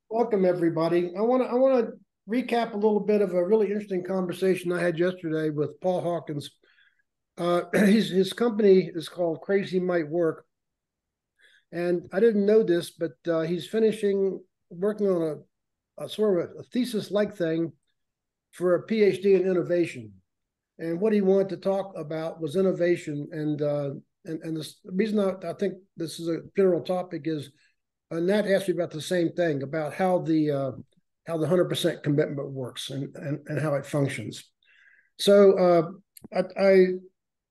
Welcome, everybody. I want to recap a little bit of a really interesting conversation I had yesterday with Paul Hawkins. His company is called Crazy Might Work, and I didn't know this, but he's finishing working on a sort of a thesis-like thing for a PhD in innovation. And what he wanted to talk about was innovation, and the reason I think this is a general topic is Nat asked me about the same thing about how the 100% commitment works and how it functions. So I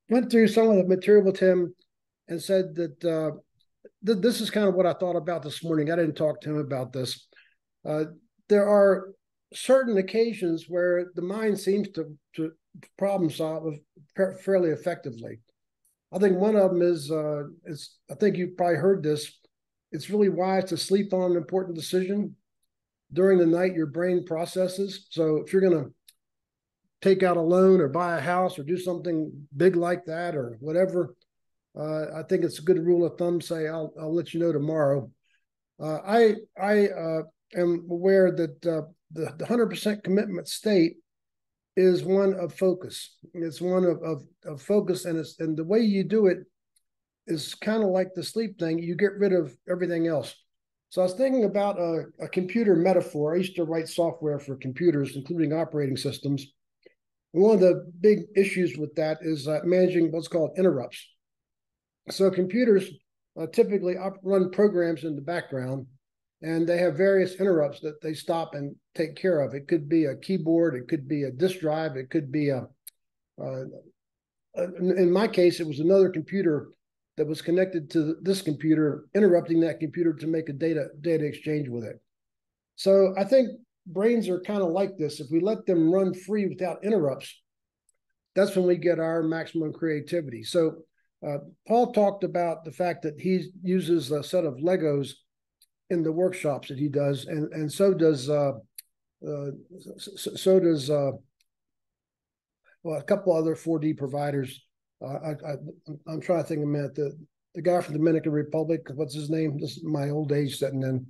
went through some of the material with him and said that this is kind of what I thought about this morning. I didn't talk to him about this. Uh, there are certain occasions where the mind seems to problem solve fairly effectively. I think one of them is I think you've probably heard this. It's really wise to sleep on an important decision. During the night, your brain processes. So if you're going to take out a loan or buy a house or do something big like that or whatever, I think it's a good rule of thumb. Say, I'll let you know tomorrow. I am aware that the 100% commitment state is one of focus. It's one of focus, and the way you do it is kind of like the sleep thing. You get rid of everything else. So I was thinking about a computer metaphor. I used to write software for computers, including operating systems. And one of the big issues with that is managing what's called interrupts. So computers typically run programs in the background, and they have various interrupts that they stop and take care of. It could be a keyboard, it could be a disk drive, it could be in my case, it was another computer that was connected to this computer, interrupting that computer to make a data exchange with it. So I think brains are kind of like this. If we let them run free without interrupts, that's when we get our maximum creativity. So Paul talked about the fact that he uses a set of Legos in the workshops that he does, and so does well, a couple other 4D providers. I'm trying to think a minute. The guy from the Dominican Republic, what's his name? This is my old age setting in.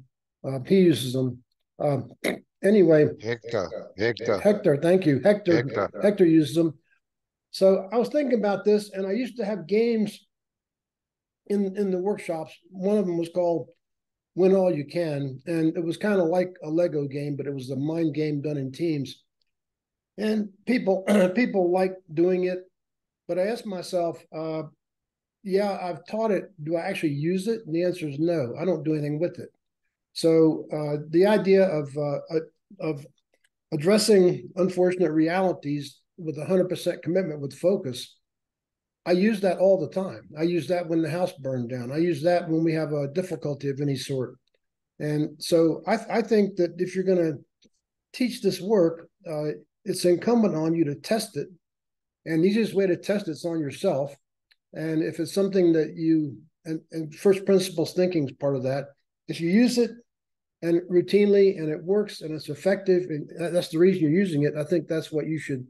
He uses them. Anyway, Hector. Thank you, Hector. Hector uses them. So I was thinking about this, and I used to have games in the workshops. One of them was called Win All You Can, and it was kind of like a Lego game, but it was a mind game done in teams. And people like doing it, but I asked myself, yeah, I've taught it. Do I actually use it? And the answer is no. I don't do anything with it. So the idea of addressing unfortunate realities with 100% commitment with focus, I use that all the time. I use that when the house burned down. I use that when we have a difficulty of any sort. And so I think that if you're going to teach this work, it's incumbent on you to test it. And the easiest way to test it's on yourself. And if it's something that and first principles thinking is part of that. If you use it and routinely and it works and it's effective, and that's the reason you're using it, I think that's what you should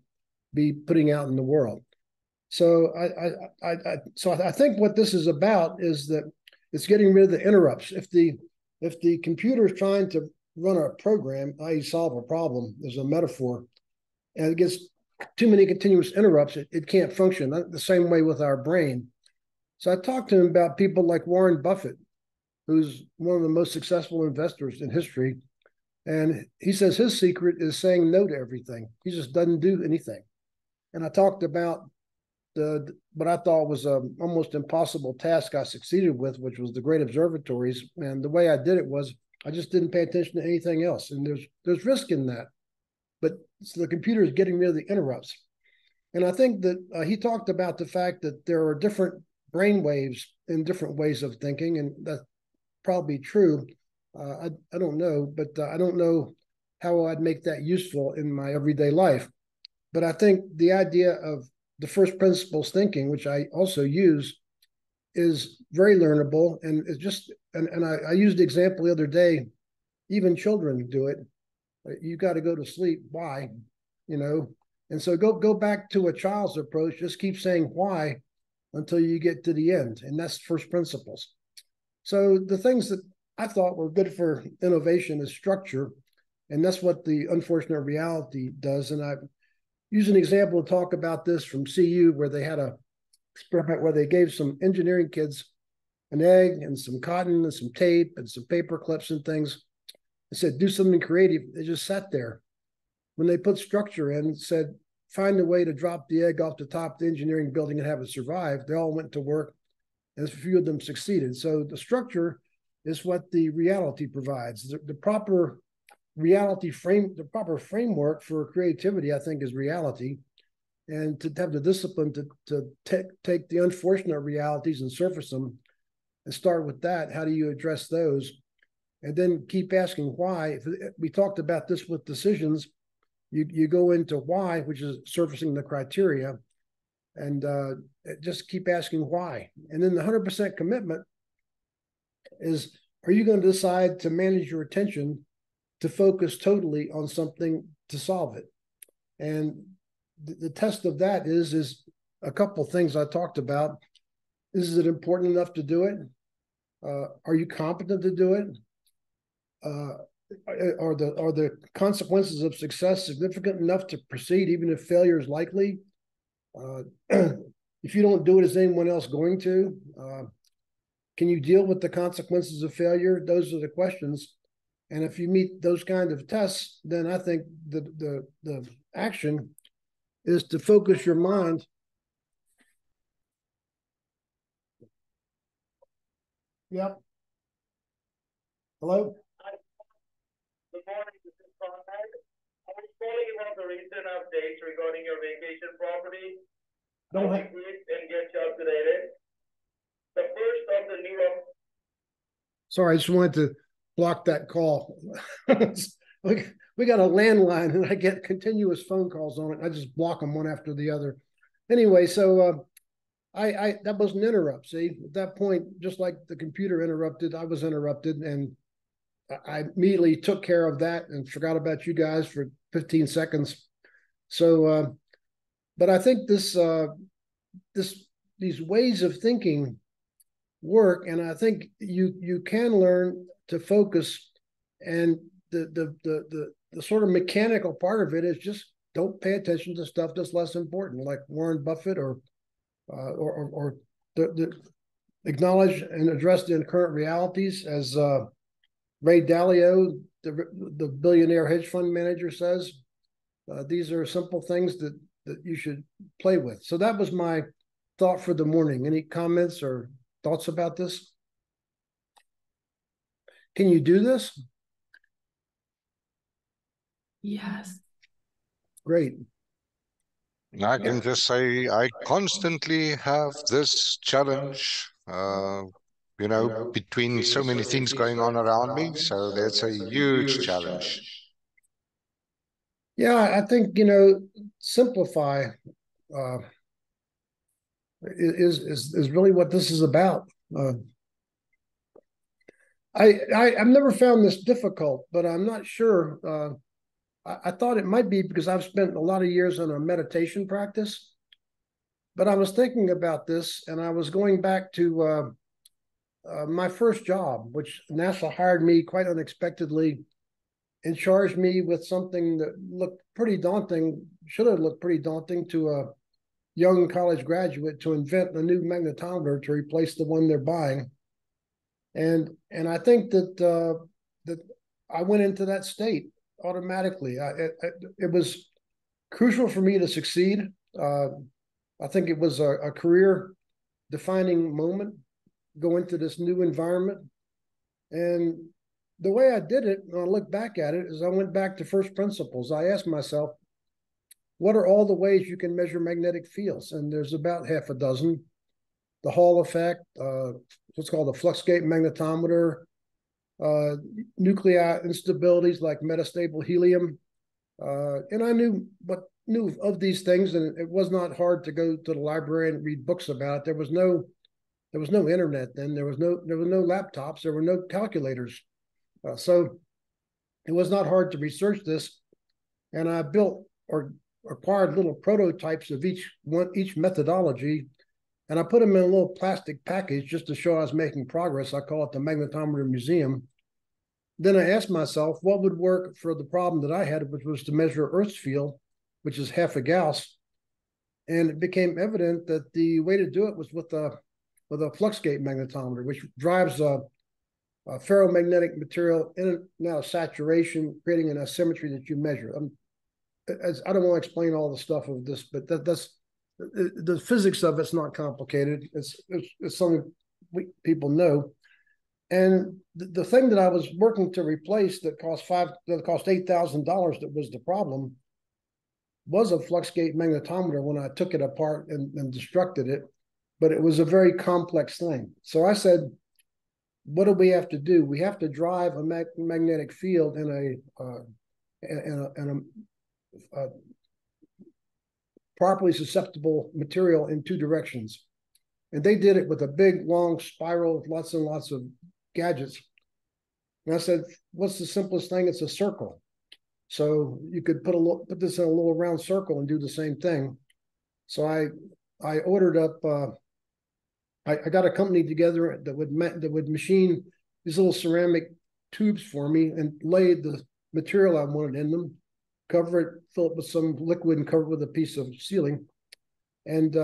be putting out in the world. So I think what this is about is that it's getting rid of the interrupts. If the computer is trying to run a program, i.e., solve a problem, there's a metaphor, and it gets too many continuous interrupts, it can't function. The same way with our brain. So I talked to him about people like Warren Buffett, who's one of the most successful investors in history. And he says his secret is saying no to everything. He just doesn't do anything. And I talked about what I thought was an almost impossible task I succeeded with, which was the great observatories. And the way I did it was I just didn't pay attention to anything else. And there's risk in that. But so the computer is getting rid of the interrupts. And I think that he talked about the fact that there are different brain waves in different ways of thinking, and that's probably true. I don't know, but I don't know how I'd make that useful in my everyday life. But I think the idea of the first principles thinking, which I also use, is very learnable. And it's just, and I used the example the other day, even children do it. You got to go to sleep. Why? You know, and so go back to a child's approach. Just keep saying why until you get to the end, and that's first principles. So the things that I thought were good for innovation is structure. And that's what the unfortunate reality does. And I use an example to talk about this from CU, where they had a experiment where they gave some engineering kids an egg and some cotton and some tape and some paper clips and things. They said, do something creative. They just sat there. When they put structure in, said, find a way to drop the egg off the top of the engineering building and have it survive. They all went to work, and a few of them succeeded. So the structure is what the reality provides. The proper reality frame, the proper framework for creativity, I think, is reality. And to have the discipline to take the unfortunate realities and surface them and start with that. How do you address those? And then keep asking why. We talked about this with decisions. You go into why, which is surfacing the criteria, and just keep asking why. And then the 100% commitment is, are you going to decide to manage your attention to focus totally on something to solve it? And the test of that is a couple of things I talked about. Is it important enough to do it? Are you competent to do it? Are the consequences of success significant enough to proceed, even if failure is likely? If you don't do it, is anyone else going to? Can you deal with the consequences of failure? Those are the questions. And if you meet those kind of tests, then I think the action is to focus your mind. Yep. Hello? Good morning, this is Conrad. I was calling about the recent updates regarding your vacation property. Don't have and get you up to date. The first of the new. Sorry, I just wanted to block that call. We got a landline and I get continuous phone calls on it. I just block them one after the other. Anyway, so I that was an interrupt. See, at that point, just like the computer interrupted, I was interrupted, and I immediately took care of that and forgot about you guys for 15 seconds. So, but I think these ways of thinking work, and I think you can learn to focus. And the sort of mechanical part of it is just don't pay attention to stuff that's less important, like Warren Buffett, or acknowledge and address the current realities, as Ray Dalio, the billionaire hedge fund manager, says. These are simple things that you should play with. So that was my thought for the morning. Any comments or thoughts about this? Can you do this? Yes. Great. I can just say I constantly have this challenge, between so many things going on around me. So that's a huge challenge. Yeah, I think, simplify is really what this is about. I've never found this difficult, but I'm not sure. I thought it might be because I've spent a lot of years in a meditation practice, but I was thinking about this, and I was going back to my first job, which NASA hired me quite unexpectedly and charged me with something that looked pretty daunting, should have looked pretty daunting to a young college graduate, to invent a new magnetometer to replace the one they're buying. And I think that I went into that state automatically. It was crucial for me to succeed. I think it was a career-defining moment, go into this new environment. And the way I did it, when I look back at it, is I went back to first principles. I asked myself, what are all the ways you can measure magnetic fields? And there's about half a dozen. The Hall effect, what's called a fluxgate magnetometer, nuclei instabilities like metastable helium. And I knew of these things, and it was not hard to go to the library and read books about it. There was no internet then. There was no laptops. There were no calculators. So it was not hard to research this. And I built or acquired little prototypes of each methodology, and I put them in a little plastic package just to show I was making progress. I call it the Magnetometer Museum. then I asked myself what would work for the problem that I had, which was to measure Earth's field, which is half a Gauss. And it became evident that the way to do it was with a fluxgate magnetometer, which drives a ferromagnetic material in and out of saturation, creating an asymmetry that you measure. I don't want to explain all the stuff of this, but that's the physics of it's not complicated. It's something people know. And the thing that I was working to replace that cost $8,000, that was the problem, was a fluxgate magnetometer when I took it apart and destructed it. But it was a very complex thing. So I said, what do we have to do? We have to drive a magnetic field in a properly susceptible material in two directions. And they did it with a big, long spiral with lots and lots of gadgets. And I said, what's the simplest thing? It's a circle. So you could put this in a little round circle and do the same thing. So I ordered up, I got a company together that would machine these little ceramic tubes for me and lay the material I wanted in them, cover it, fill it with some liquid and cover it with a piece of sealing. And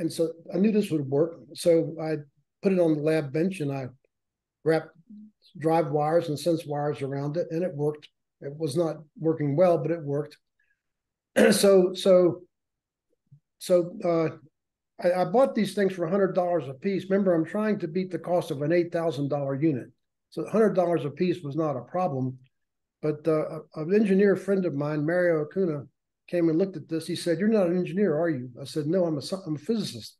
so I knew this would work. So I put it on the lab bench and I wrapped drive wires and sense wires around it, and it worked. It was not working well, but it worked. So I bought these things for $100 a piece. Remember, I'm trying to beat the cost of an $8,000 unit. So $100 a piece was not a problem. But an engineer friend of mine, Mario Acuna, came and looked at this. He said, "You're not an engineer, are you?" I said, "No, I'm a physicist."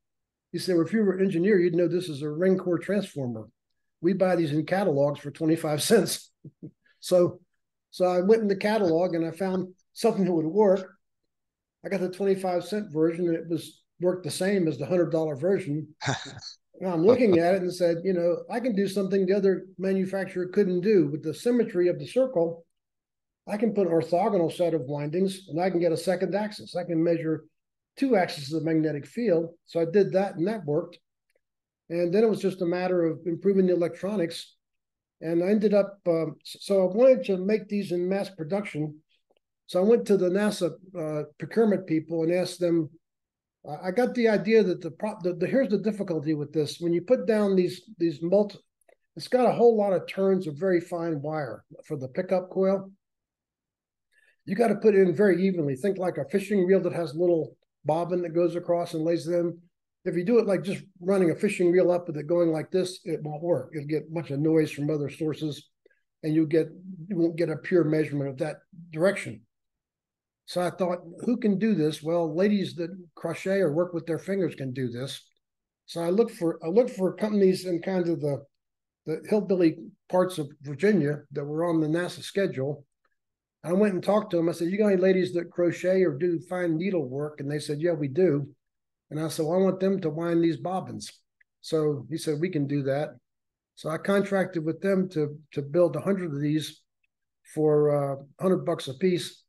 He said, "Well, if you were an engineer, you'd know this is a ring core transformer. We buy these in catalogs for 25 cents. So I went in the catalog and I found something that would work. I got the 25-cent version, and it worked the same as the $100 version. And I'm looking at it and said, I can do something the other manufacturer couldn't do. With the symmetry of the circle, I can put an orthogonal set of windings, and I can get a second axis. I can measure two axes of the magnetic field. So I did that, and that worked. And then it was just a matter of improving the electronics. And I ended up, so I wanted to make these in mass production. So I went to the NASA procurement people and asked them, I got the idea that here's the difficulty with this. When you put down these it's got a whole lot of turns of very fine wire for the pickup coil. You got to put it in very evenly. Think like a fishing reel that has a little bobbin that goes across and lays them. If you do it like just running a fishing reel up with it going like this, it won't work. It'll get a bunch of noise from other sources, and you won't get a pure measurement of that direction. So I thought, who can do this? Well, ladies that crochet or work with their fingers can do this. So I looked for companies in kind of the hillbilly parts of Virginia that were on the NASA schedule. I went and talked to them. I said, "You got any ladies that crochet or do fine needle work?" And they said, "Yeah, we do." And I said, "Well, I want them to wind these bobbins." So he said, "We can do that." So I contracted with them to build 100 of these for $100 a piece.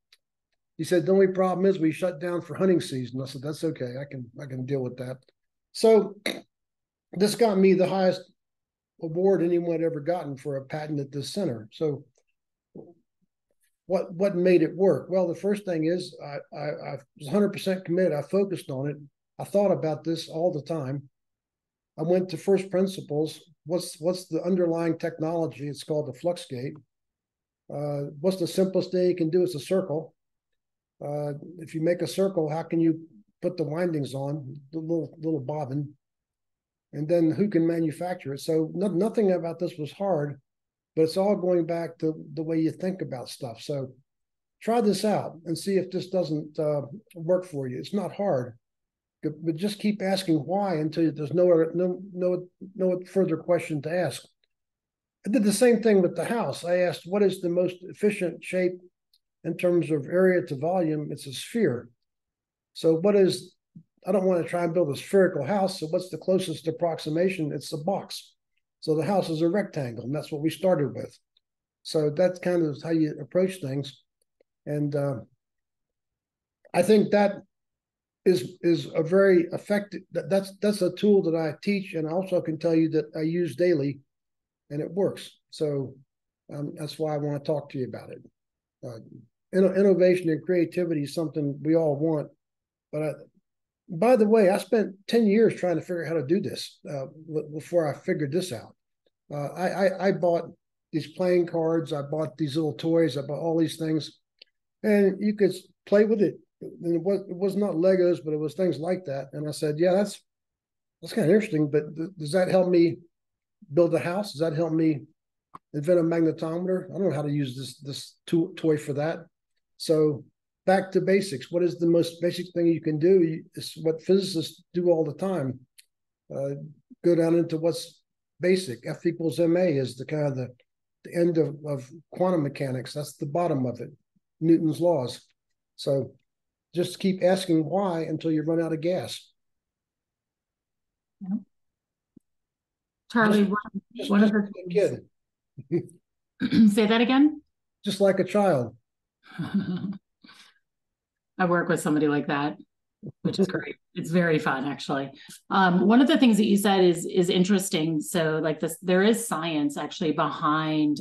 He said, "The only problem is we shut down for hunting season." I said, "That's okay. I can deal with that." So this got me the highest award anyone had ever gotten for a patent at this center. So what made it work? Well, the first thing is I was 100% committed. I focused on it. I thought about this all the time. I went to first principles. What's the underlying technology? It's called the fluxgate. What's the simplest thing you can do? It's a circle. If you make a circle, how can you put the windings on the little bobbin? And then who can manufacture it? So nothing about this was hard, but it's all going back to the way you think about stuff. So try this out and see if this doesn't work for you. It's not hard, but just keep asking why until there's no further question to ask. I did the same thing with the house. I asked, what is the most efficient shape in terms of area to volume? It's a sphere. So I don't want to try and build a spherical house. So what's the closest approximation? It's a box. So the house is a rectangle, and that's what we started with. So that's kind of how you approach things. And I think that is a very effective, that's a tool that I teach, and I also can tell you that I use daily, and it works. So That's why I want to talk to you about it. Innovation and creativity is something we all want. But by the way, I spent 10 years trying to figure out how to do this before I figured this out. I bought these playing cards. I bought these little toys. I bought all these things. And you could play with it. And it was not Legos, but it was things like that. And I said, yeah, that's kind of interesting. But does that help me build a house? Does that help me invent a magnetometer? I don't know how to use this toy for that. So back to basics. What is the most basic thing you can do? It's what physicists do all the time. Go down into what's basic. F equals ma is the kind of the end of quantum mechanics. That's the bottom of it. Newton's laws. So just keep asking why until you run out of gas. Yeah. Charlie, one of the kid. Say that again? Just like a child. I work with somebody like that, which is great. It's very fun, actually. One of the things that you said is interesting. So like this, there is science actually behind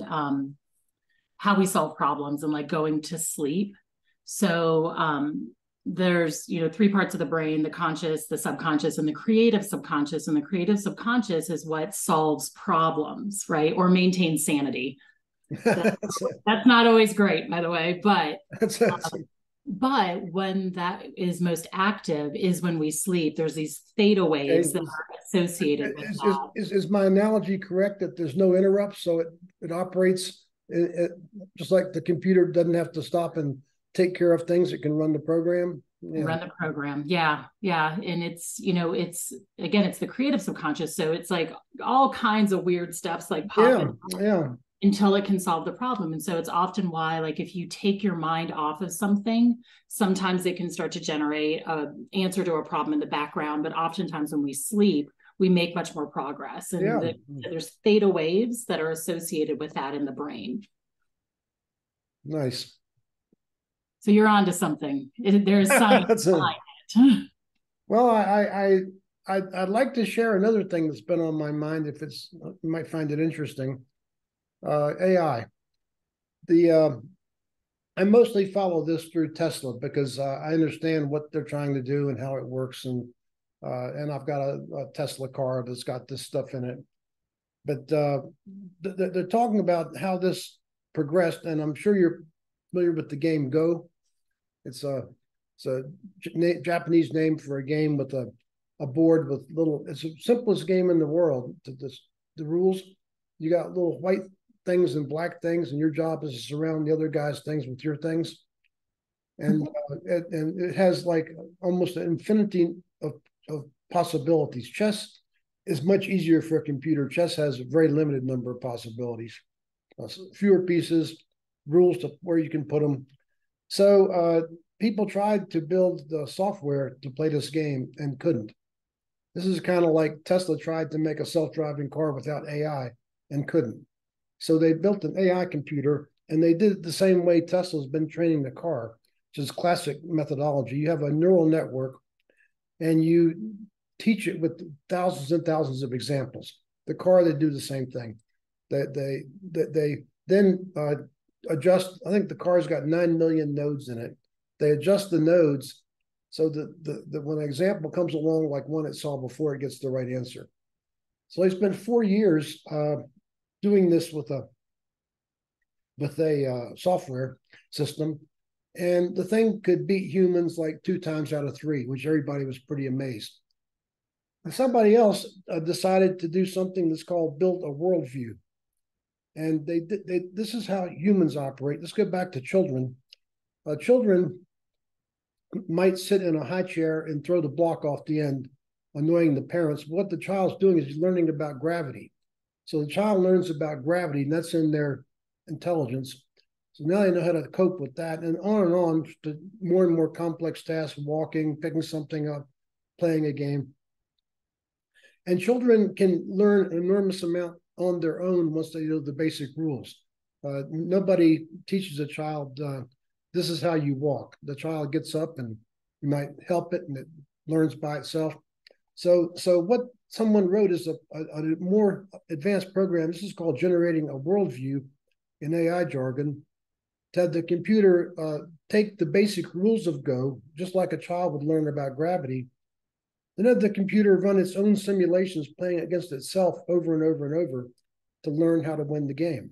how we solve problems and like going to sleep. So there's, three parts of the brain: the conscious, the subconscious, and the creative subconscious. And the creative subconscious is what solves problems, right? Or maintains sanity. That's not always great, by the way, but when that is most active is when we sleep. There's these theta waves that are associated with that. Is my analogy correct that there's no interrupts, so it operates just like the computer doesn't have to stop and take care of things? It can run the program. Yeah. Run the program. Yeah. And it's, it's the creative subconscious. So it's like all kinds of weird stuffs like popping. Yeah. Until it can solve the problem. And so it's often why, like, if you take your mind off of something, sometimes it can start to generate an answer to a problem in the background. But oftentimes when we sleep, we make much more progress. And there's theta waves that are associated with that in the brain. Nice. So you're onto something. There's science behind it. Well, I'd like to share another thing that's been on my mind. If you might find it interesting. AI. I mostly follow this through Tesla because I understand what they're trying to do and how it works, and I've got a Tesla car that's got this stuff in it. But they're talking about how this progressed, and I'm sure you're familiar with the game Go. It's a Japanese name for a game with a board with it's the simplest game in the world. The rules, you got little white things and black things, and your job is to surround the other guy's things with your things. And it has like almost an infinity of possibilities. Chess is much easier for a computer. Chess has a very limited number of possibilities. Fewer pieces, rules to where you can put them. So people tried to build the software to play this game and couldn't. This is kind of like Tesla tried to make a self-driving car without AI and couldn't. So they built an AI computer, and they did it the same way Tesla's been training the car, which is classic methodology. You have a neural network, and you teach it with thousands and thousands of examples. The car, they do the same thing. They then adjust. I think the car's got 9 million nodes in it. They adjust the nodes so that when an example comes along like one it saw before, it gets the right answer. So they spent 4 years doing this with a software system, and the thing could beat humans like 2 times out of 3, which everybody was pretty amazed. And somebody else decided to do something that's called build a worldview, and this is how humans operate. Let's go back to children. Children might sit in a high chair and throw the block off the end, annoying the parents. What the child's doing is learning about gravity. So the child learns about gravity, and that's in their intelligence. So now they know how to cope with that, and on to more and more complex tasks: walking, picking something up, playing a game. And children can learn an enormous amount on their own once they know the basic rules. Nobody teaches a child, this is how you walk. The child gets up, and you might help it, and it learns by itself. So what someone wrote is a more advanced program. This is called generating a worldview, in AI jargon, to have the computer take the basic rules of Go, just like a child would learn about gravity, then have the computer run its own simulations playing against itself over and over and over to learn how to win the game.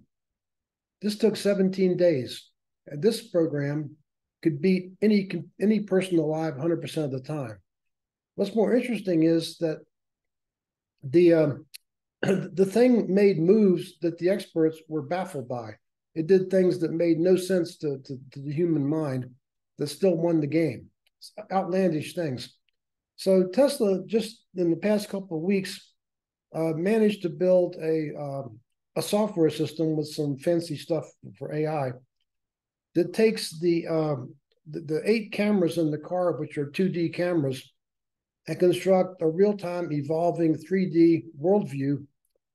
This took 17 days, and this program could beat any person alive 100% of the time. What's more interesting is that the the thing made moves that the experts were baffled by. It did things that made no sense to the human mind that still won the game. Outlandish things. So Tesla, just in the past couple of weeks, managed to build a software system with some fancy stuff for AI that takes the 8 cameras in the car, which are 2D cameras, and construct a real-time evolving 3D worldview.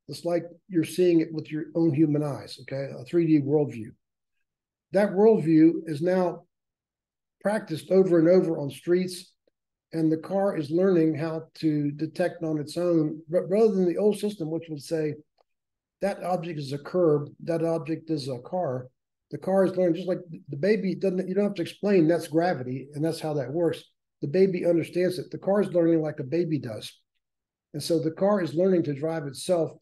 It's like you're seeing it with your own human eyes, okay? A 3D worldview. That worldview is now practiced over and over on streets, and the car is learning how to detect on its own, rather than the old system, which would say, that object is a curb, that object is a car. The car is learning, just like the baby doesn't, you don't have to explain that's gravity, and that's how that works. The baby understands it. The car is learning like a baby does. And so the car is learning to drive itself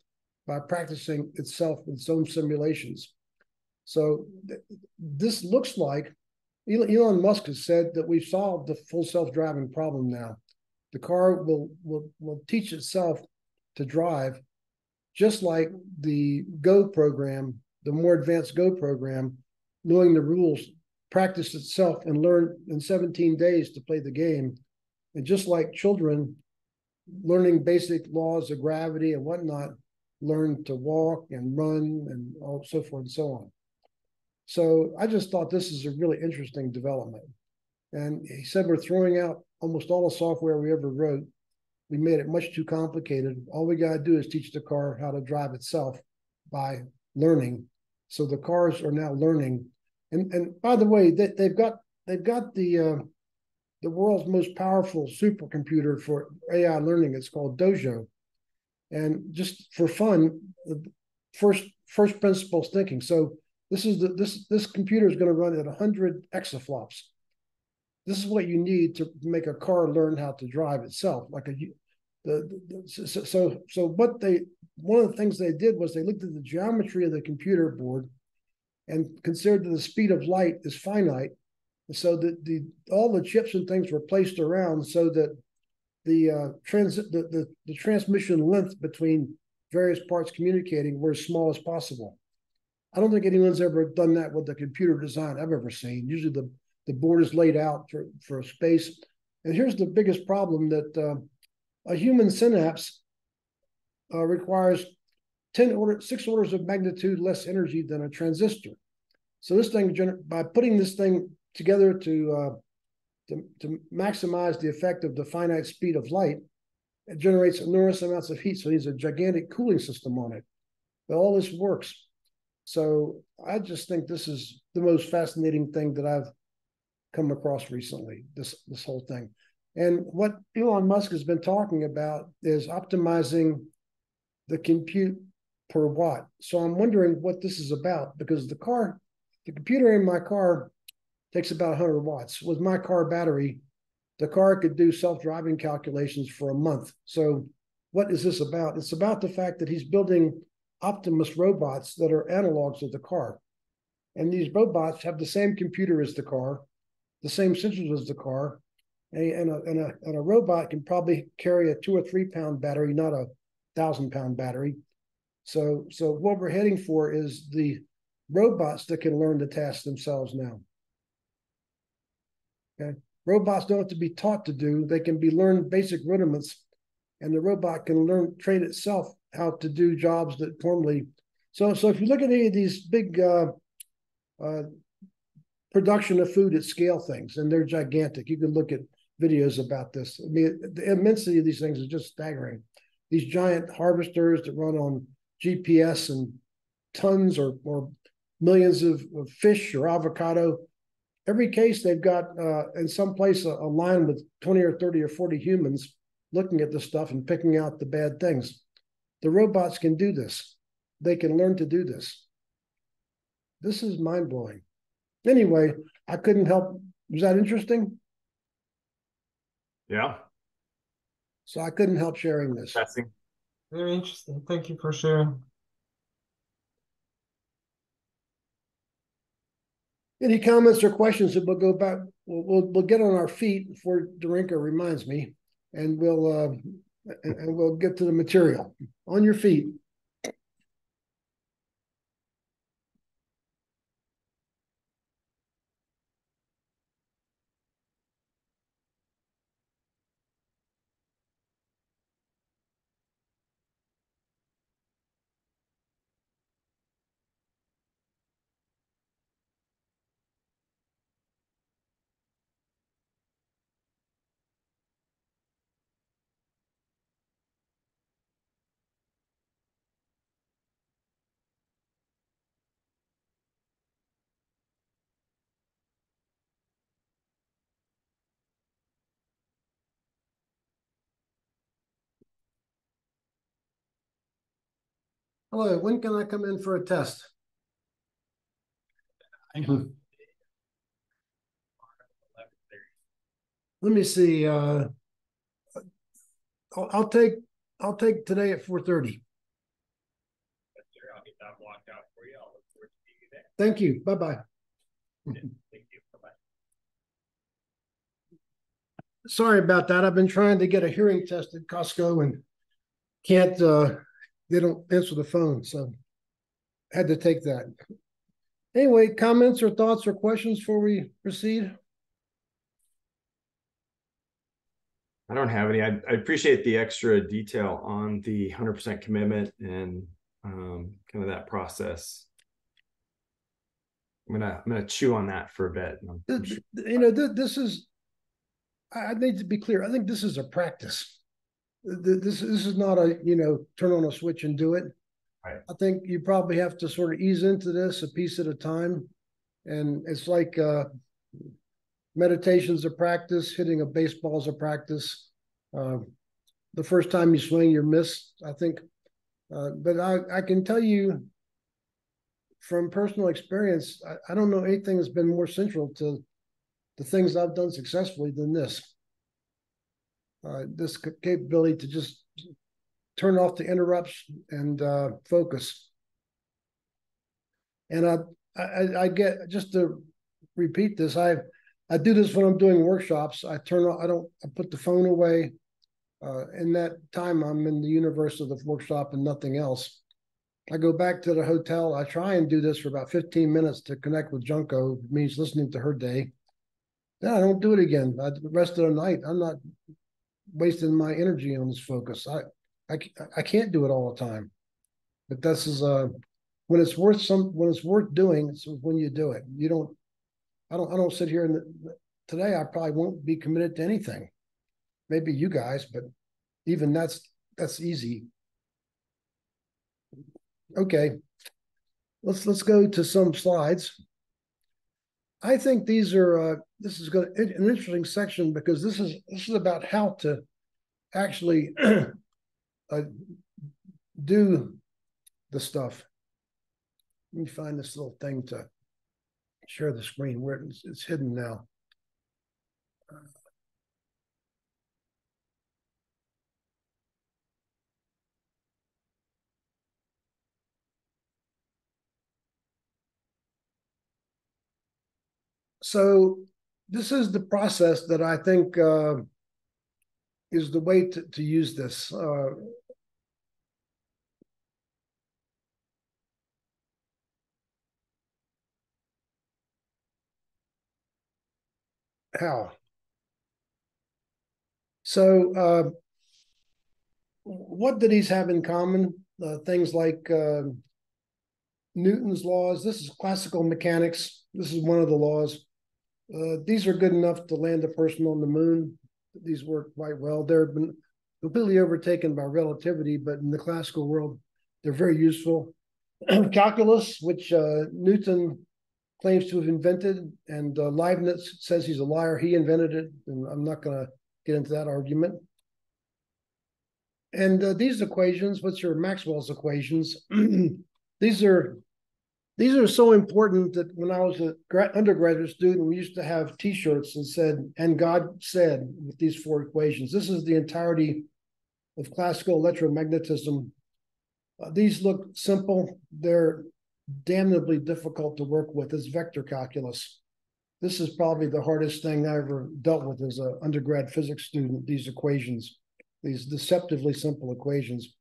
by practicing itself with its own simulations. So this looks like Elon Musk has said that we've solved the full self-driving problem now. The car will teach itself to drive, just like the Go program, the more advanced Go program, knowing the rules, practice itself and learn in 17 days to play the game. And just like children learning basic laws of gravity and whatnot, learn to walk and run and all so forth and so on. So I just thought this is a really interesting development. And he said we're throwing out almost all the software we ever wrote. We made it much too complicated. All we got to do is teach the car how to drive itself by learning. So the cars are now learning. And by the way, they've got the world's most powerful supercomputer for AI learning. It's called Dojo. And just for fun, first principles thinking. So this computer is going to run at 100 exaflops. This is what you need to make a car learn how to drive itself. Like one of the things they did was they looked at the geometry of the computer board and considered that the speed of light is finite. And so that all the chips and things were placed around so that the transmission length between various parts communicating were as small as possible. I don't think anyone's ever done that with the computer design I've ever seen. Usually the board is laid out for space. And here's the biggest problem, that a human synapse requires 6 orders of magnitude less energy than a transistor. So this thing, by putting this thing together to maximize the effect of the finite speed of light, it generates enormous amounts of heat. So it needs a gigantic cooling system on it. But all this works. So I just think this is the most fascinating thing that I've come across recently, this whole thing. And what Elon Musk has been talking about is optimizing the compute per watt. So I'm wondering what this is about, because the computer in my car takes about 100 watts. With my car battery, the car could do self-driving calculations for a month. So what is this about? It's about the fact that he's building Optimus robots that are analogs of the car. And these robots have the same computer as the car, the same sensors as the car, and a robot can probably carry a 2 or 3 pound battery, not a 1,000-pound battery. So what we're heading for is the robots that can learn the tasks themselves now. Okay, robots don't have to be taught to do; they can be learned basic rudiments, and the robot can train itself how to do jobs that formerly. So if you look at any of these big production of food at scale things, and they're gigantic. You can look at videos about this. I mean, the immensity of these things is just staggering. These giant harvesters that run on GPS, and tons or millions of fish or avocado. Every case they've got in some place a line with 20 or 30 or 40 humans looking at the stuff and picking out the bad things. The robots can do this. They can learn to do this. This is mind blowing. Anyway, I couldn't help. Was that interesting? Yeah. So I couldn't help sharing this. Interesting. Very interesting. Thank you for sharing. Any comments or questions that we'll go back, we'll get on our feet before Darinka reminds me, and we'll get to the material. On your feet. Hello, when can I come in for a test? Let me see. I'll take today at 4:30. I'll get that blocked out for you. I'll look forward to seeing you there. Thank you. Bye-bye. Thank you. Bye-bye. Sorry about that. I've been trying to get a hearing test at Costco and can't, they don't answer the phone, so had to take that. Anyway, comments or thoughts or questions before we proceed? I don't have any. I appreciate the extra detail on the 100% commitment and kind of that process. I'm gonna chew on that for a bit. This is, I need to be clear. I think this is a practice. This is not a, turn on a switch and do it. Right. I think you probably have to sort of ease into this a piece at a time. And it's like meditation's a practice, hitting a baseball is a practice. The first time you swing, you miss, I think. But I can tell you from personal experience, I don't know anything that's been more central to the things I've done successfully than this. This capability to just turn off the interrupts and focus. And I get, just to repeat this, I do this when I'm doing workshops. I put the phone away. In that time, I'm in the universe of the workshop and nothing else. I go back to the hotel. I try and do this for about 15 minutes to connect with Junko. It means listening to her day. Then I don't do it again. The rest of the night, I'm not wasting my energy on this focus. I can't do it all the time. But this is when it's worth doing, it's when you do it. I don't sit here and today I probably won't be committed to anything. Maybe you guys, but even that's easy. Okay. Let's go to some slides. I think this is an interesting section because this is about how to actually do the stuff. Let me find this little thing to share the screen where it's hidden now. So this is the process that I think is the way to use this. How? So what do these have in common? Things like Newton's laws. This is classical mechanics. This is one of the laws. These are good enough to land a person on the moon. These work quite well. They've been completely overtaken by relativity, but in the classical world, they're very useful. Calculus, which Newton claims to have invented, and Leibniz says he's a liar. He invented it, and I'm not going to get into that argument. And these equations, which are Maxwell's equations, these are These are so important that when I was an undergraduate student, we used to have T-shirts that said, "And God said," with these 4 equations. This is the entirety of classical electromagnetism. These look simple. They're damnably difficult to work with. It's vector calculus. This is probably the hardest thing I ever dealt with as an undergrad physics student, these equations, these deceptively simple equations.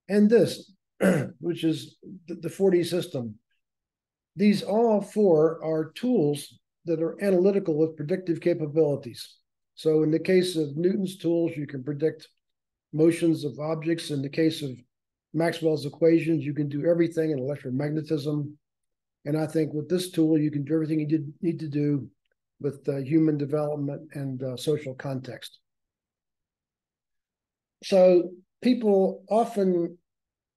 And this, which is the 4D system. These all 4 are tools that are analytical with predictive capabilities. So in the case of Newton's tools, you can predict motions of objects. In the case of Maxwell's equations, you can do everything in electromagnetism. And I think with this tool, you can do everything you need to do with human development and social context. So people often,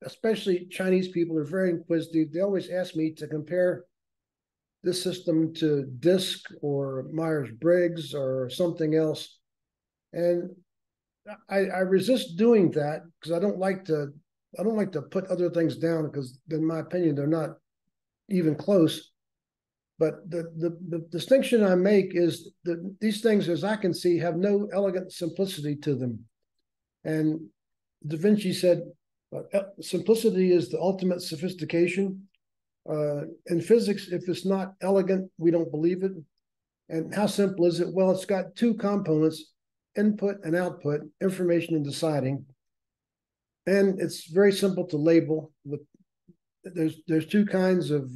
especially Chinese people, are very inquisitive. They always ask me to compare this system to DISC or Myers-Briggs or something else. And I resist doing that because I don't like to put other things down, because in my opinion, they're not even close. But the distinction I make is that these things, as I can see, have no elegant simplicity to them. And Da Vinci said, simplicity is the ultimate sophistication. In physics, if it's not elegant, we don't believe it. And how simple is it? Well, it's got 2 components, input and output, information and deciding. And it's very simple to label. There's 2 kinds of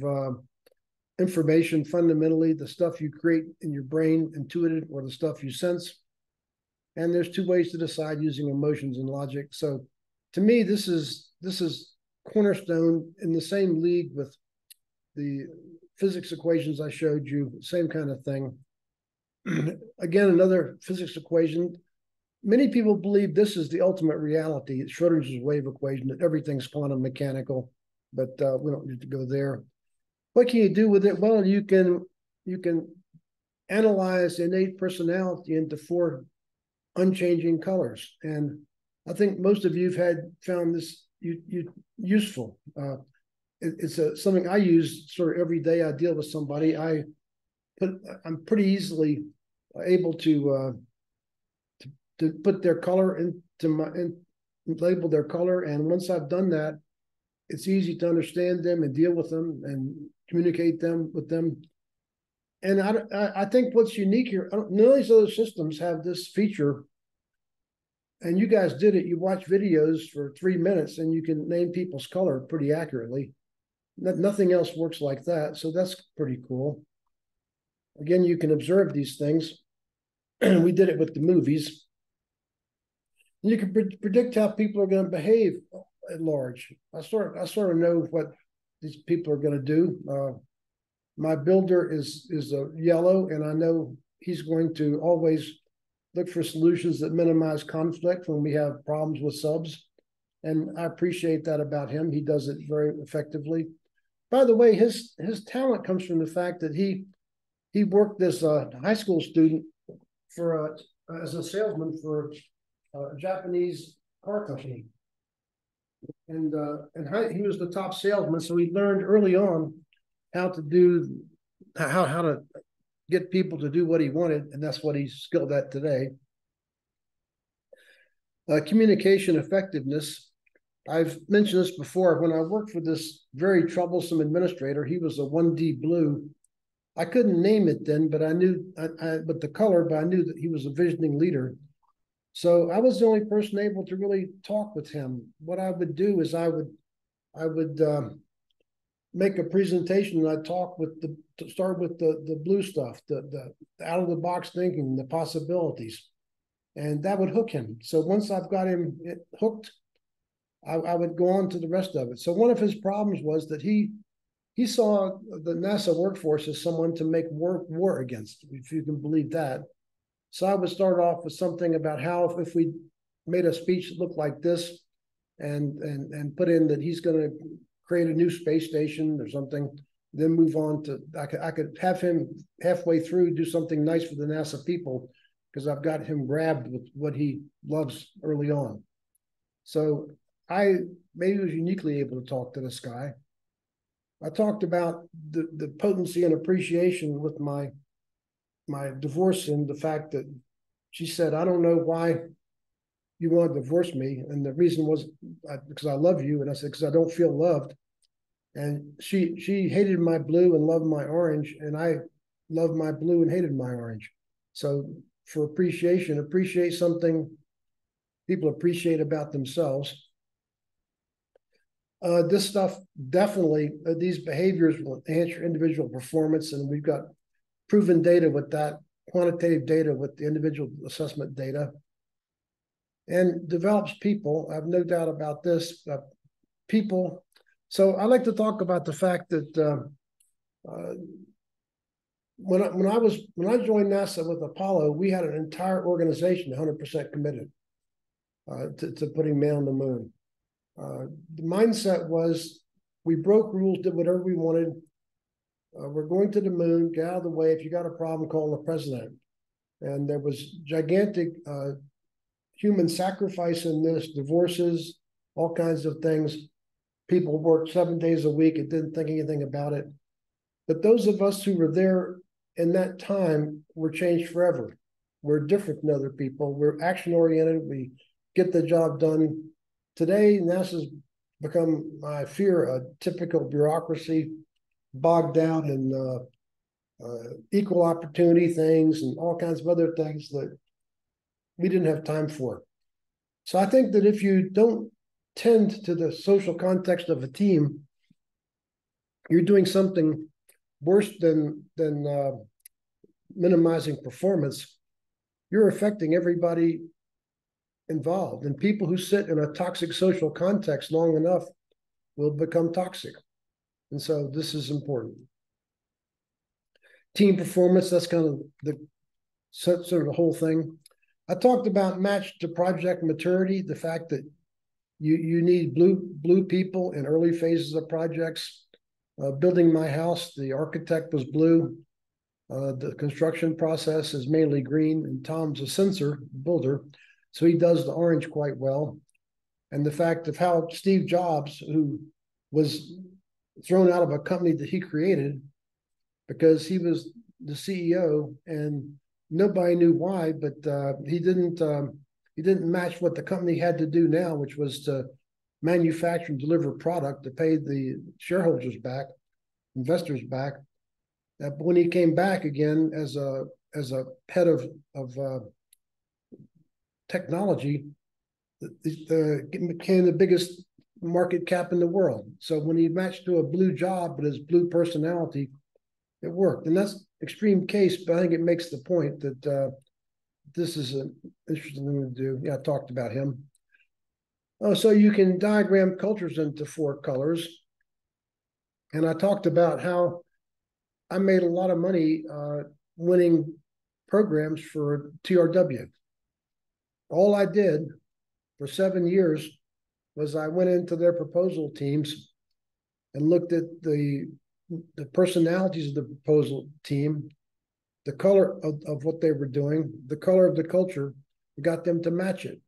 information, fundamentally: the stuff you create in your brain, intuitive, or the stuff you sense. And there's 2 ways to decide using emotions and logic. So to me, this is cornerstone, in the same league with the physics equations I showed you, same kind of thing. Again, another physics equation. Many people believe this is the ultimate reality, Schrodinger's wave equation, that everything's quantum mechanical, but we don't need to go there. What can you do with it? Well, you can analyze innate personality into 4 unchanging colors. And I think most of you have found this useful. It's something I use sort of every day. I deal with somebody. I'm pretty easily able to put their color and label their color. And once I've done that, it's easy to understand them and deal with them and communicate with them. And I think what's unique here, none of these other systems have this feature. And you guys did it. You watch videos for 3 minutes and you can name people's color pretty accurately. Nothing else works like that. So that's pretty cool. Again, you can observe these things. We did it with the movies. You can predict how people are going to behave at large. I sort of know what these people are going to do. My builder is a yellow, and I know he's going to always look for solutions that minimize conflict when we have problems with subs. And I appreciate that about him. He does it very effectively. By the way, his talent comes from the fact that he worked as a high school student as a salesman for a Japanese car company. And he was the top salesman, so he learned early on how to get people to do what he wanted, and that's what he's skilled at today. Communication effectiveness. I've mentioned this before. When I worked for this very troublesome administrator, he was a 1D blue. I couldn't name it then, but I knew but the color, but I knew that he was a visioning leader. So I was the only person able to really talk with him. What I would do is I would make a presentation, and I'd start with the blue stuff, the out of the box thinking, the possibilities, and that would hook him. So once I've got him hooked, I would go on to the rest of it. So one of his problems was that he saw the NASA workforce as someone to make war against, if you can believe that. So I would start off with something about how if we made a speech that looked like this, and put in that he's going to create a new space station or something, then move on to, I could have him halfway through do something nice for the NASA people, because I've got him grabbed with what he loves early on. So I maybe was uniquely able to talk to this guy. I talked about the potency and appreciation with my divorce, and the fact that she said, I don't know why you want to divorce me. And the reason was because I love you. And I said, because I don't feel loved. And she hated my blue and loved my orange. And I loved my blue and hated my orange. So for appreciation, appreciate something people appreciate about themselves. This stuff definitely, these behaviors will enhance your individual performance. And we've got proven data with that, quantitative data with the individual assessment data. And develops people. I have no doubt about this. People. So I like to talk about the fact that when I joined NASA with Apollo, we had an entire organization 100% committed to putting man on the moon. The mindset was we broke rules, did whatever we wanted. We're going to the moon, get out of the way. If you got a problem, call the president. And there was gigantic human sacrifice in this, divorces, all kinds of things. People worked 7 days a week and didn't think anything about it. But those of us who were there in that time were changed forever. We're different than other people. We're action-oriented. We get the job done. Today, NASA's become, I fear, a typical bureaucracy, bogged down in equal opportunity things and all kinds of other things that we didn't have time for. So I think that if you don't tend to the social context of a team, you're doing something worse than minimizing performance. You're affecting everybody involved. And people who sit in a toxic social context long enough will become toxic. And so this is important. Team performance, that's kind of the sort of the whole thing. I talked about match to project maturity, the fact that you need blue people in early phases of projects. Building my house, the architect was blue. The construction process is mainly green, and Tom's a sensor builder, so he does the orange quite well. And the fact of how Steve Jobs, who was thrown out of a company that he created because he was the CEO and nobody knew why, but he didn't match what the company had to do now, which was to manufacture and deliver product to pay the shareholders back, investors back. But when he came back again as a head of technology, it became the biggest market cap in the world. So when he matched to a blue job with his blue personality, it worked. And that's extreme case, but I think it makes the point that this is an interesting thing to do. Yeah, I talked about him. Oh, so you can diagram cultures into 4 colors. And I talked about how I made a lot of money winning programs for TRW. All I did for 7 years was I went into their proposal teams and looked at the personalities of the proposal team, the color of what they were doing, the color of the culture, got them to match it.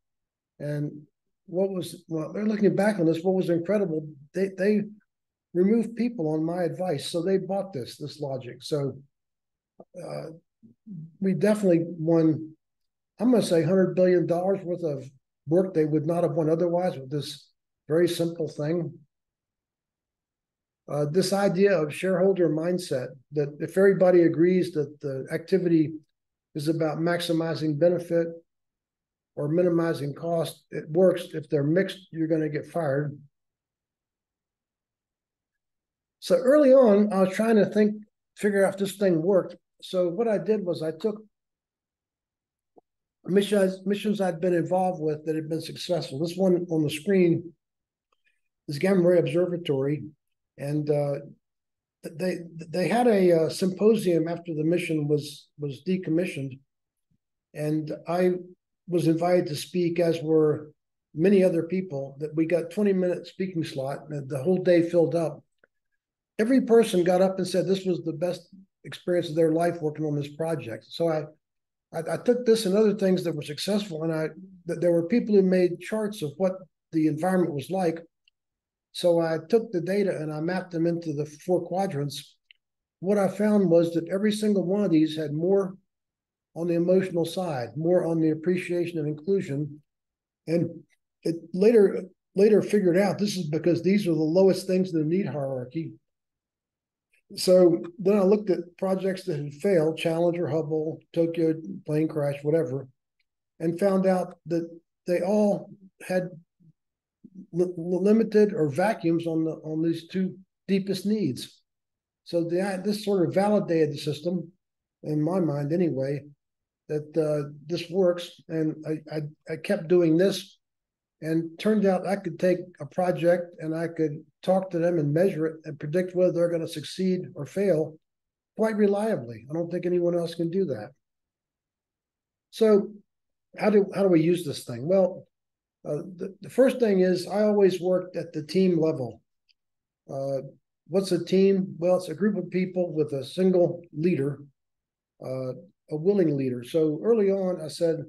And they're looking back on this, what was incredible, they removed people on my advice. So they bought this logic. So we definitely won, I'm going to say $100 billion worth of work they would not have won otherwise with this very simple thing. This idea of shareholder mindset, that if everybody agrees that the activity is about maximizing benefit or minimizing cost, it works. If they're mixed, you're going to get fired. So early on, I was trying to figure out if this thing worked. So what I did was I took missions I'd been involved with that had been successful. This one on the screen is Gamma Ray Observatory. And they had a symposium after the mission was decommissioned, and I was invited to speak, as were many other people. That we got 20-minute speaking slot, and the whole day filled up. Every person got up and said this was the best experience of their life working on this project. So I took this and other things that were successful, and there were people who made charts of what the environment was like. So I took the data and I mapped them into the 4 quadrants. What I found was that every single one of these had more on the emotional side, more on the appreciation and inclusion. And it later figured out this is because these are the lowest things in the need hierarchy. So then I looked at projects that had failed, Challenger, Hubble, Tokyo plane crash, whatever, and found out that they all had limited or vacuums on these 2 deepest needs. So this sort of validated the system, in my mind anyway, that this works. And I kept doing this, and turned out I could take a project and I could talk to them and measure it and predict whether they're going to succeed or fail quite reliably. I don't think anyone else can do that. So how do we use this thing? Well, the first thing is I always worked at the team level. What's a team? Well, it's a group of people with a single leader, a willing leader. So early on, I said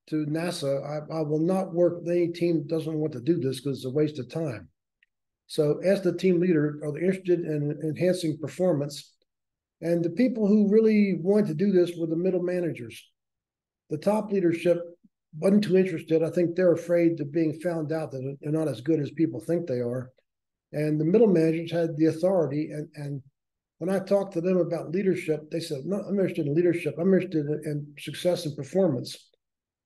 to NASA, I will not work with any team that doesn't want to do this because it's a waste of time. So ask the team leader, are they interested in enhancing performance? And the people who really wanted to do this were the middle managers. The top leadership wasn't too interested. I think they're afraid of being found out that they're not as good as people think they are. And the middle managers had the authority. And when I talked to them about leadership, they said, no, I'm interested in leadership. I'm interested in success and performance.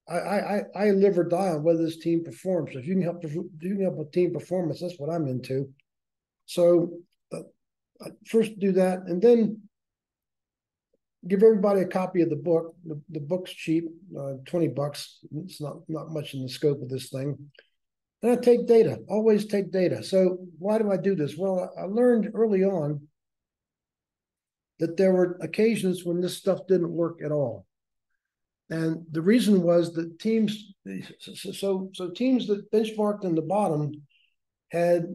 I live or die on whether this team performs. So if you can help with team performance, that's what I'm into. So I first do that, and then give everybody a copy of the book. The book's cheap, $20. It's not much in the scope of this thing. And I take data, always take data. So why do I do this? Well, I learned early on that there were occasions when this stuff didn't work at all. And the reason was that teams, so teams that benchmarked in the bottom had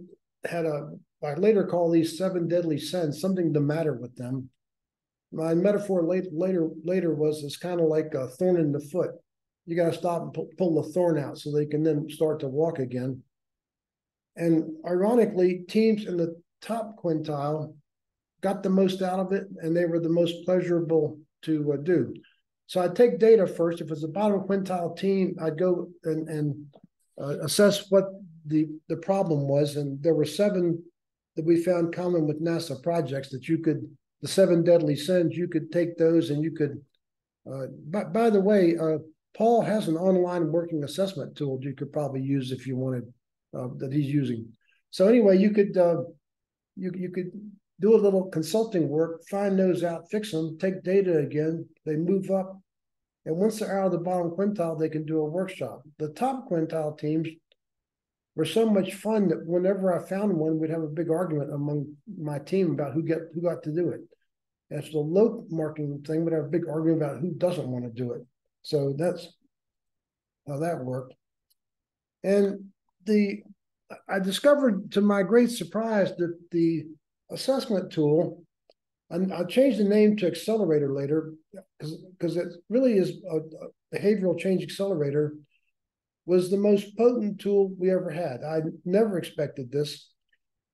I later call these 7 deadly sins, something the matter with them. My metaphor later was it's kind of like a thorn in the foot. You got to stop and pull the thorn out so they can then start to walk again. And ironically, teams in the top quintile got the most out of it, and they were the most pleasurable to do. So I'd take data first. If it's a bottom quintile team, I'd go and assess what the problem was. And there were 7 that we found common with NASA projects that you could, the 7 deadly sins, you could take those and you could, by the way, Paul has an online working assessment tool you could probably use if you wanted, that he's using. So anyway, you could do a little consulting work, find those out, fix them, take data again, they move up. And once they're out of the bottom quintile, they can do a workshop. The top quintile teams were so much fun that whenever I found one, we'd have a big argument among my team about who got to do it. And it's the low marking thing, but have a big argument about who doesn't want to do it. So that's how that worked. And I discovered, to my great surprise, that the assessment tool, and I'll change the name to Accelerator later, because it really is a behavioral change accelerator, was the most potent tool we ever had. I never expected this.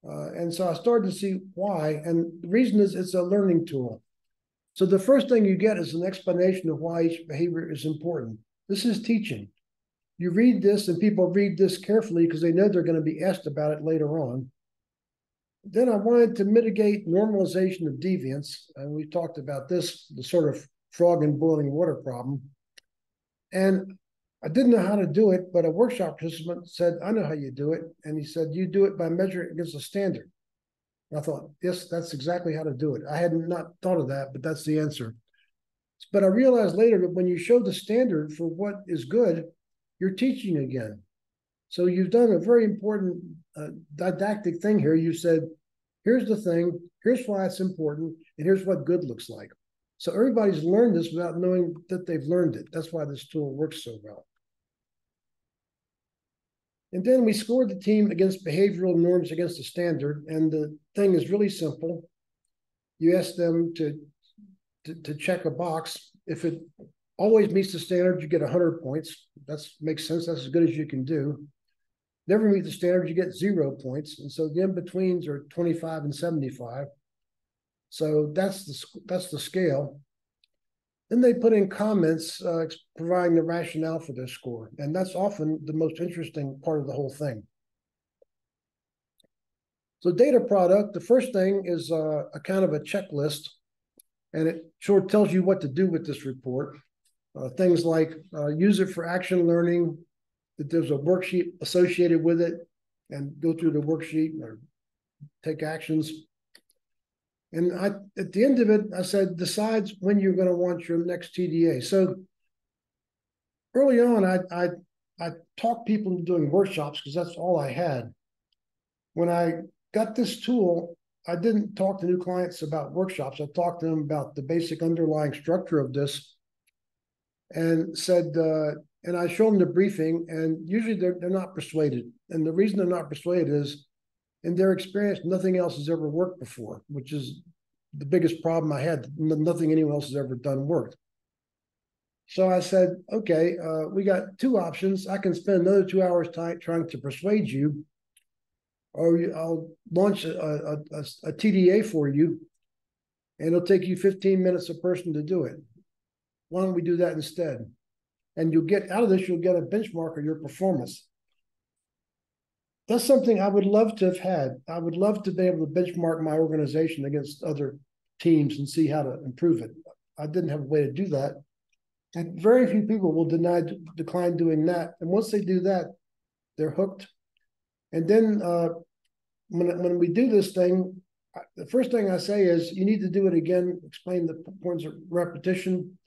And so I started to see why. And the reason is it's a learning tool. So the first thing you get is an explanation of why each behavior is important. This is teaching. You read this, and people read this carefully because they know they're going to be asked about it later on. Then I wanted to mitigate normalization of deviance. And we talked about this, the sort of frog in boiling water problem. And I didn't know how to do it, but a workshop participant said, I know how you do it. And he said, you do it by measuring against a standard. And I thought, yes, that's exactly how to do it. I had not thought of that, but that's the answer. But I realized later that when you show the standard for what is good, you're teaching again. So you've done a very important didactic thing here. You said, here's the thing, here's why it's important, and here's what good looks like. So everybody's learned this without knowing that they've learned it. That's why this tool works so well. And then we scored the team against behavioral norms against the standard. And the thing is really simple. You ask them to check a box. If it always meets the standard, you get 100 points. That makes sense. That's as good as you can do. Never meet the standards, you get 0 points. And so the in-betweens are 25 and 75. So that's the scale. Then they put in comments providing the rationale for their score. And that's often the most interesting part of the whole thing. So data product, the first thing is a kind of a checklist. And it sure tells you what to do with this report. Things like use it for action learning, that there's a worksheet associated with it, and go through the worksheet or take actions. And at the end of it, I said, decides when you're going to want your next TDA. So early on, I talked people into doing workshops because that's all I had. When I got this tool, I didn't talk to new clients about workshops. I talked to them about the basic underlying structure of this, and said, and I show them the briefing, and usually they're not persuaded. And the reason they're not persuaded is, in their experience, nothing else has ever worked before, which is the biggest problem I had. Nothing anyone else has ever done worked. So I said, okay, we got 2 options. I can spend another 2 hours trying to persuade you, or I'll launch a TDA for you, and it'll take you 15 minutes a person to do it. Why don't we do that instead? And you'll get out of this, you'll get a benchmark of your performance. That's something I would love to have had. I would love to be able to benchmark my organization against other teams and see how to improve it. I didn't have a way to do that. And very few people will decline doing that. And once they do that, they're hooked. And then when we do this thing, the first thing I say is, you need to do it again, explain the points of repetition.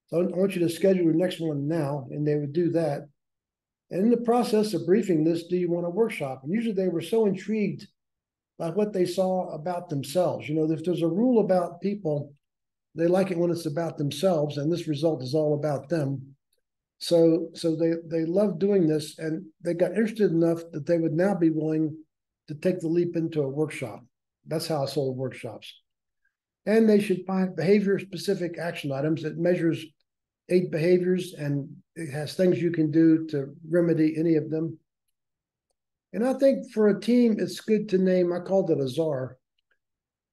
So I want you to schedule your next one now, and they would do that. And in the process of briefing this, do you want a workshop? And usually they were so intrigued by what they saw about themselves. You know, if there's a rule about people, they like it when it's about themselves, and this result is all about them. So they love doing this, and they got interested enough that they would now be willing to take the leap into a workshop. That's how I sold workshops. And they should find behavior-specific action items. It measures 8 behaviors, and it has things you can do to remedy any of them. And I think for a team, it's good to name, I called it a czar.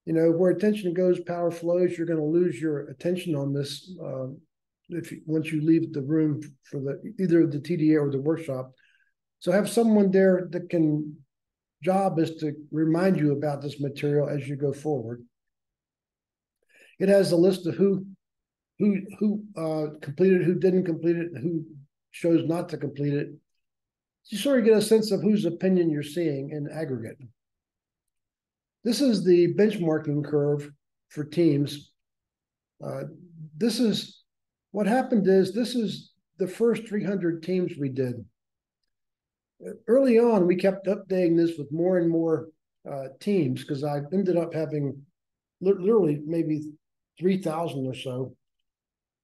You know, where attention goes, power flows. You're going to lose your attention on this once you leave the room for either the TDA or the workshop. So have someone there that job is to remind you about this material as you go forward. It has a list of who completed, who didn't complete it, who chose not to complete it. You sort of get a sense of whose opinion you're seeing in aggregate. This is the benchmarking curve for teams. This is what happened is, this is the first 300 teams we did. Early on, we kept updating this with more and more teams, because I ended up having literally maybe 3,000 or so.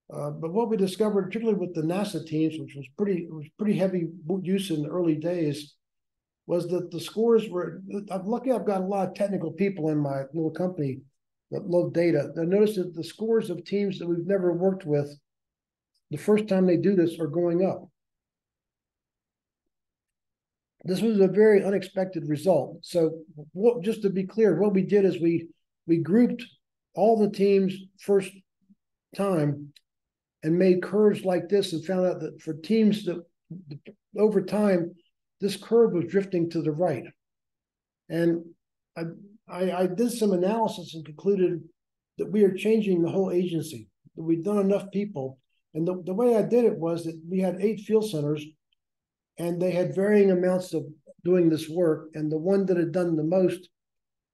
But what we discovered, particularly with the NASA teams, which was pretty heavy use in the early days, was that the scores were, I'm lucky I've got a lot of technical people in my little company that love data. I noticed that the scores of teams that we've never worked with, the first time they do this, are going up. This was a very unexpected result. So just to be clear, what we did is we grouped all the teams first time and made curves like this, and found out that for teams that over time, this curve was drifting to the right. And I did some analysis and concluded that we are changing the whole agency, that we've done enough people. And the way I did it was that we had 8 field centers, and they had varying amounts of doing this work. And the one that had done the most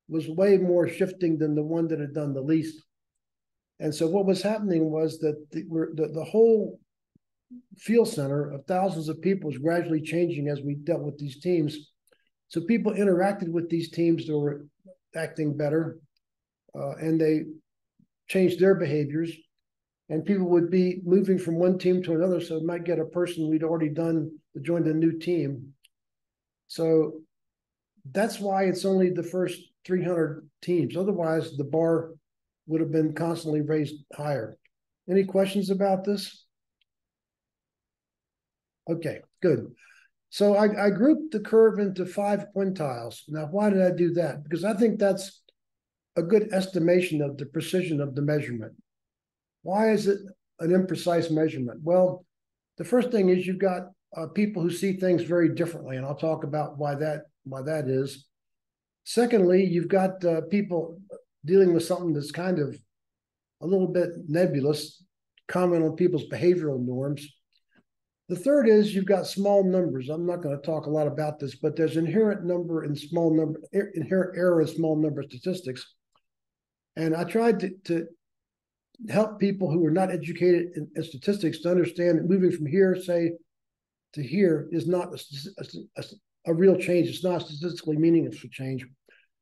was way more shifting than the one that had done the least. And so what was happening was that the whole field center of thousands of people was gradually changing as we dealt with these teams. So people interacted with these teams that were acting better, and they changed their behaviors. And people would be moving from one team to another, so it might get a person we'd already done that joined a new team. So that's why it's only the first 300 teams. Otherwise, the bar would have been constantly raised higher. Any questions about this? Okay, good. So I grouped the curve into 5 quintiles. Now, why did I do that? Because I think that's a good estimation of the precision of the measurement. Why is it an imprecise measurement? Well, the first thing is you've got people who see things very differently, and I'll talk about why that is. Secondly, you've got people dealing with something that's kind of a little bit nebulous, comment on people's behavioral norms. The third is you've got small numbers. I'm not going to talk a lot about this, but there's inherent error in small number statistics. And I tried to help people who are not educated in statistics to understand that moving from here, say, to here is not a real change. It's not a statistically meaningful change.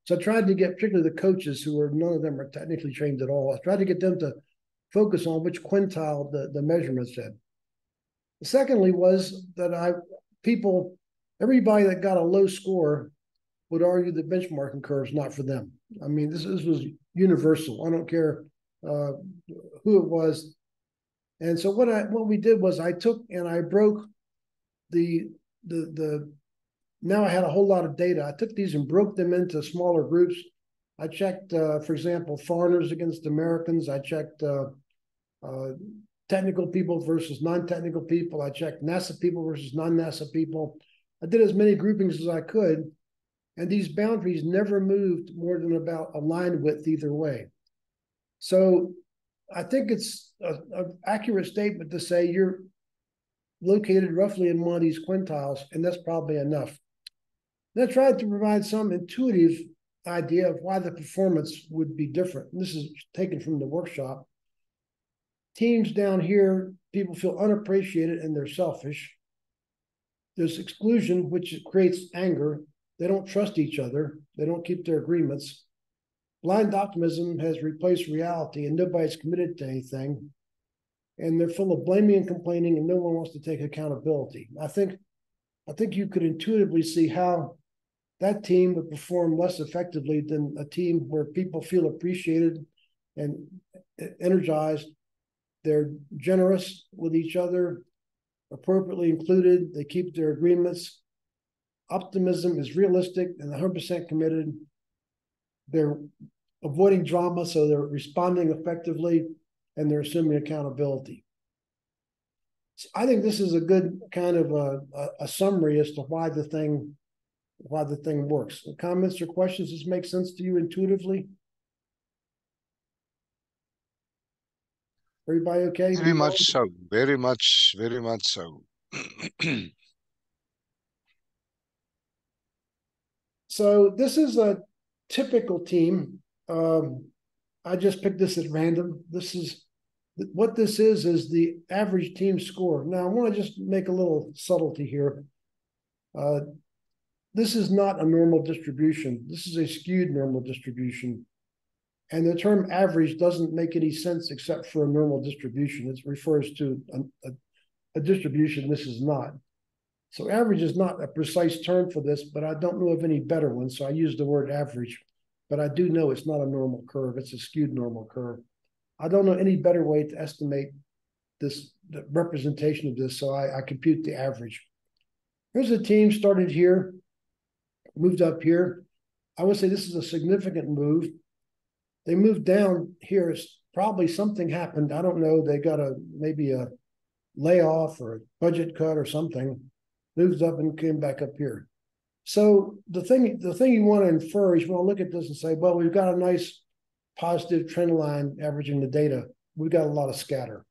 So I tried to get particularly the coaches who are, none of them are technically trained at all. I tried to get them to focus on which quintile the measurement said. Secondly was that everybody that got a low score would argue that benchmarking curve is not for them. I mean, this was universal. I don't care who it was. And so what we did was I took and I broke now I had a whole lot of data. I took these and broke them into smaller groups. I checked, for example, foreigners against Americans. I checked technical people versus non-technical people. I checked NASA people versus non-NASA people. I did as many groupings as I could, and these boundaries never moved more than about a line width either way. So I think it's an accurate statement to say you're located roughly in one of these quintiles, and that's probably enough. And I tried to provide some intuitive idea of why the performance would be different. And this is taken from the workshop. Teams down here, people feel unappreciated and they're selfish. There's exclusion, which creates anger. They don't trust each other. They don't keep their agreements. Blind optimism has replaced reality and nobody's committed to anything. And they're full of blaming and complaining and no one wants to take accountability. I think you could intuitively see how that team would perform less effectively than a team where people feel appreciated and energized. They're generous with each other, appropriately included. They keep their agreements. Optimism is realistic and 100% committed. They're avoiding drama, so they're responding effectively, and they're assuming accountability. So I think this is a good kind of a summary as to why the thing works. The comments or questions, does this make sense to you intuitively? Everybody okay? Very much so. Very much so. So this is a typical team. I just picked this at random. What this is the average team score. Now I want to just make a little subtlety here. This is not a normal distribution. This is a skewed normal distribution. And the term average doesn't make any sense except for a normal distribution. It refers to a distribution this is not. So average is not a precise term for this, but I don't know of any better one. So I use the word average, but I do know it's not a normal curve. It's a skewed normal curve. I don't know any better way to estimate the representation of this. So I compute the average. Here's a team started here, moved up here. I would say this is a significant move. They moved down here. Probably something happened. I don't know. They got maybe a layoff or a budget cut or something. Moved up and came back up here. So the thing you want to infer is you want to look at this and say, well, we've got a nice positive trend line averaging the data. We've got a lot of scatter.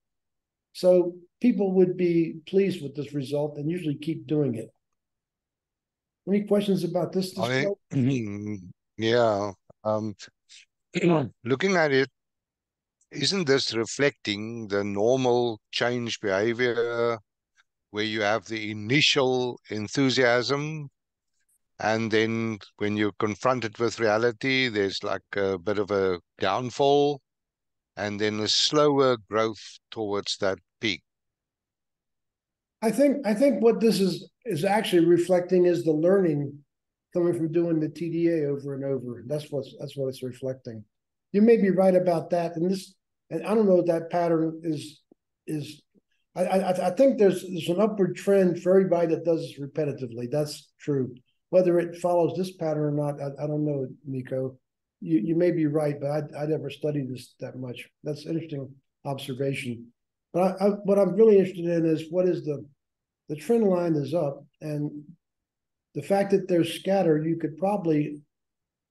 So people would be pleased with this result and usually keep doing it. Any questions about this? Yeah. Looking at it, isn't this reflecting the normal change behavior where you have the initial enthusiasm and then when you're confronted with reality, there's like a bit of a downfall and then a slower growth towards that peak? I think what this is actually reflecting is the learning coming from doing the TDA over and over. That's what it's reflecting. You may be right about that, and I don't know if that pattern is I think there's an upward trend for everybody that does this repetitively. That's true. Whether it follows this pattern or not, I don't know, Nico. You may be right, but I never studied this that much. That's an interesting observation. But what I'm really interested in is what is the trend line is up, and the fact that they're scattered, you could probably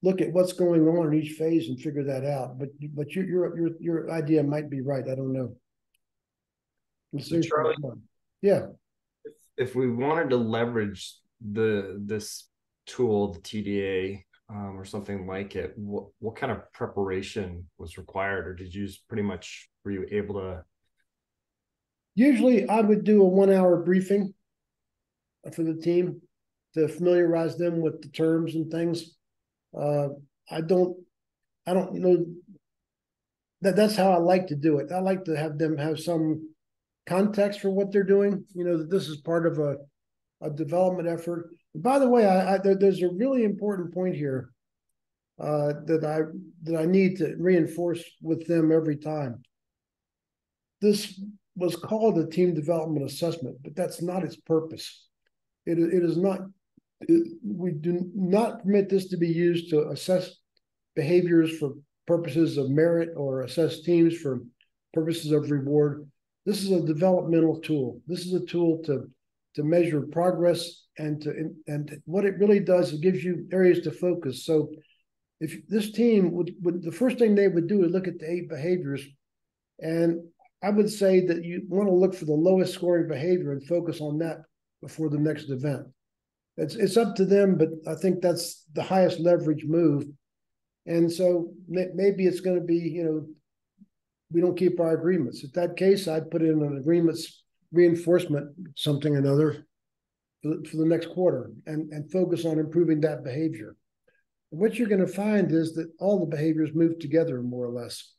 look at what's going on in each phase and figure that out. But your idea might be right. I don't know. Charlie? Yeah. If we wanted to leverage this tool, the TDA, or something like it, what kind of preparation was required, or did you just pretty much, were you able to? Usually I would do a 1 hour briefing for the team to familiarize them with the terms and things. I don't know that's how I like to do it. I like to have them have some context for what they're doing, that this is part of a development effort. By the way, there's a really important point here that I need to reinforce with them every time. This was called a team development assessment, but that's not its purpose. It is not. We do not permit this to be used to assess behaviors for purposes of merit or assess teams for purposes of reward. This is a developmental tool. This is a tool to measure progress, and what it really does, it gives you areas to focus. So if this team would the first thing they would do is look at the 8 behaviors, and I would say that you want to look for the lowest scoring behavior and focus on that before the next event. It's up to them, but I think that's the highest leverage move. And so maybe it's going to be, we don't keep our agreements. In that case, I'd put in an agreements reinforcement, something or another, for the next quarter, and focus on improving that behavior. And what you're going to find is that all the behaviors move together more or less.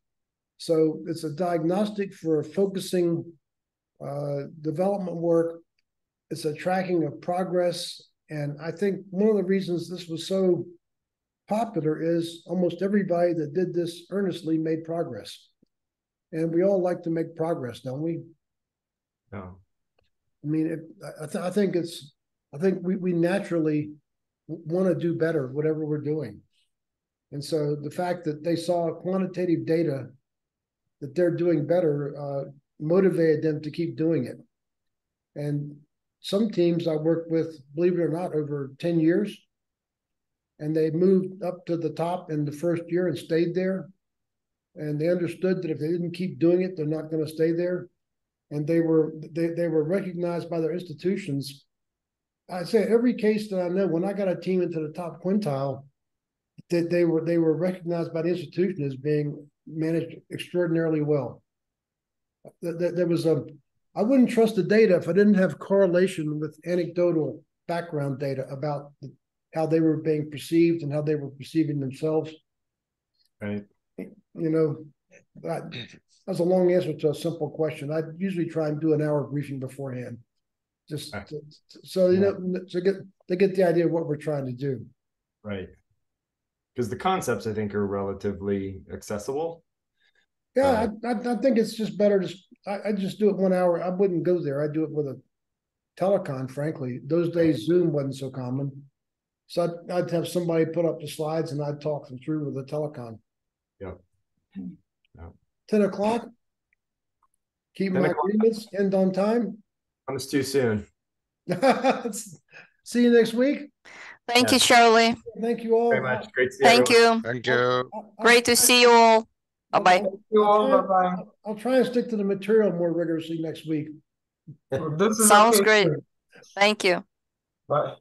So it's a diagnostic for focusing development work. It's a tracking of progress. And I think one of the reasons this was so popular is almost everybody that did this earnestly made progress. And we all like to make progress, don't we? No. I mean, I think we naturally want to do better, whatever we're doing. And so the fact that they saw quantitative data that they're doing better motivated them to keep doing it. And some teams I worked with, believe it or not, over 10 years, and they moved up to the top in the first year and stayed there. And they understood that if they didn't keep doing it, they're not going to stay there. And they were recognized by their institutions. I say every case that I know, when I got a team into the top quintile, that they were recognized by the institution as being managed extraordinarily well. There was I wouldn't trust the data if I didn't have correlation with anecdotal background data about how they were being perceived and how they were perceiving themselves. Right. That's a long answer to a simple question. I usually try and do an hour briefing beforehand, just so to get the idea of what we're trying to do. Right. Because the concepts, I think, are relatively accessible. Yeah, I think it's just better to. I just do it 1 hour. I wouldn't go there. I do it with a telecon. Frankly, those days Zoom wasn't so common, so I'd have somebody put up the slides and I'd talk them through with a telecon. Yep. 10 o'clock. Keep my agreements. End on time. It's too soon. See you next week. Thank you, Charlie. Thank you all Very much. Great to see Thank everyone. you. Thank you. Great to see you all. Bye-bye. I'll try and stick to the material more rigorously next week. Sounds great. Thank you. Bye.